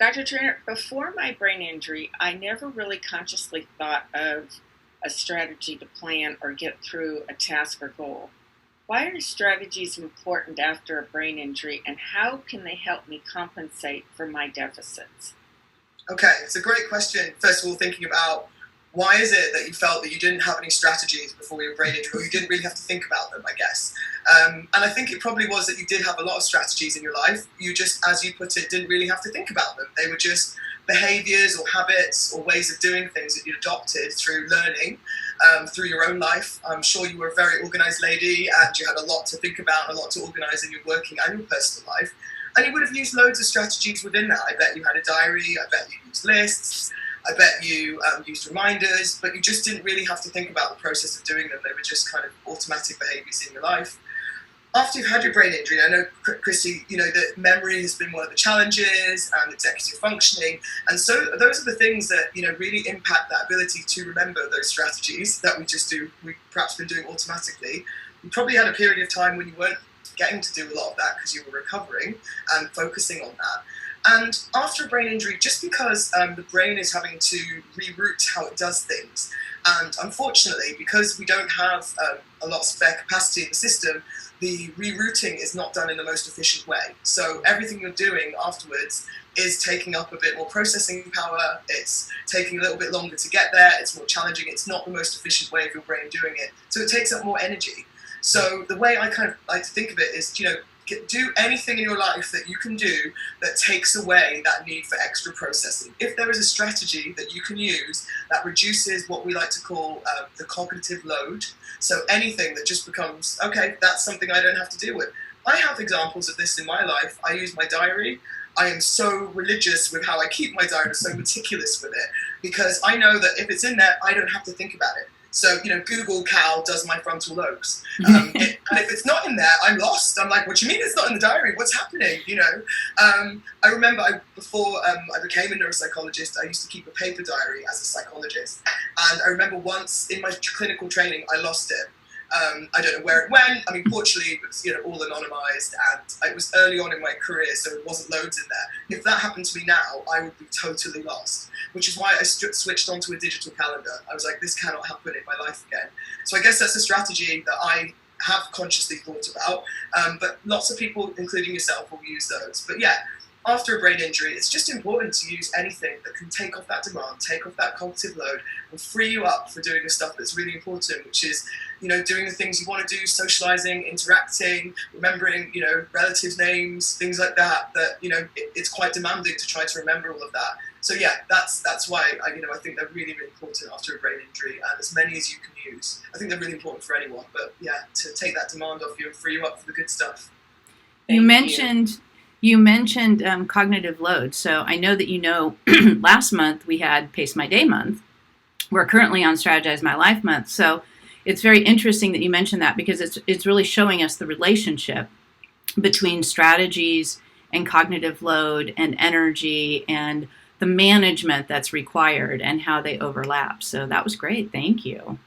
Dr. Trayner, before my brain injury, I never really consciously thought of a strategy to plan or get through a task or goal. Why are strategies important after a brain injury, and how can they help me compensate for my deficits? Okay, it's a great question. First of all, thinking about why is it that you felt that you didn't have any strategies before your brain injury, or you didn't really have to think about them, I guess. And I think it probably was that you did have a lot of strategies in your life. You just, as you put it, didn't really have to think about them. They were just behaviors or habits or ways of doing things that you adopted through learning, through your own life. I'm sure you were a very organized lady and you had a lot to think about, a lot to organize in your working and your personal life. And you would have used loads of strategies within that. I bet you had a diary, I bet you used lists, I bet you used reminders, but you just didn't really have to think about the process of doing them. They were just kind of automatic behaviors in your life. After you've had your brain injury, I know, Christy, that memory has been one of the challenges and executive functioning. And so those are the things that, really impact that ability to remember those strategies that we've perhaps been doing automatically. You probably had a period of time when you weren't getting to do a lot of that because you were recovering and focusing on that. And after a brain injury, just because the brain is having to reroute how it does things, and unfortunately, because we don't have a lot of spare capacity in the system, the rerouting is not done in the most efficient way. So everything you're doing afterwards is taking up a bit more processing power, it's taking a little bit longer to get there, it's more challenging, it's not the most efficient way of your brain doing it. So it takes up more energy. So the way I kind of like to think of it is, do anything in your life that you can do that takes away that need for extra processing. If there is a strategy that you can use that reduces what we like to call the cognitive load, so anything that just becomes, okay, that's something I don't have to deal with. I have examples of this in my life. I use my diary. I am so religious with how I keep my diary, so meticulous with it, because I know that if it's in there, I don't have to think about it. So, Google Cal does my frontal lobes. And if it's not in there, I'm lost. I'm like, what do you mean it's not in the diary? What's happening? I remember before I became a neuropsychologist, I used to keep a paper diary as a psychologist. And I remember once in my clinical training, I lost it. I don't know where it went. I mean, fortunately, it was all anonymized, and it was early on in my career, so it wasn't loads in there. If that happened to me now, I would be totally lost, which is why I switched onto a digital calendar. I was like, this cannot happen in my life again. So I guess that's a strategy that I have consciously thought about, but lots of people, including yourself, will use those. But yeah, after a brain injury, it's just important to use anything that can take off that demand, take off that cognitive load, and free you up for doing the stuff that's really important, which is, doing the things you want to do, socializing, interacting, remembering, relatives' names, things like that, it's quite demanding to try to remember all of that. So yeah, that's why I think they're really, really important after a brain injury, and as many as you can use. I think they're really important for anyone, but yeah, to take that demand off you and free you up for the good stuff. You mentioned cognitive load. So I know that last month we had Pace My Day month. We're currently on Strategize My Life month. So it's very interesting that you mentioned that, because it's really showing us the relationship between strategies and cognitive load and energy and the management that's required and how they overlap. So that was great. Thank you.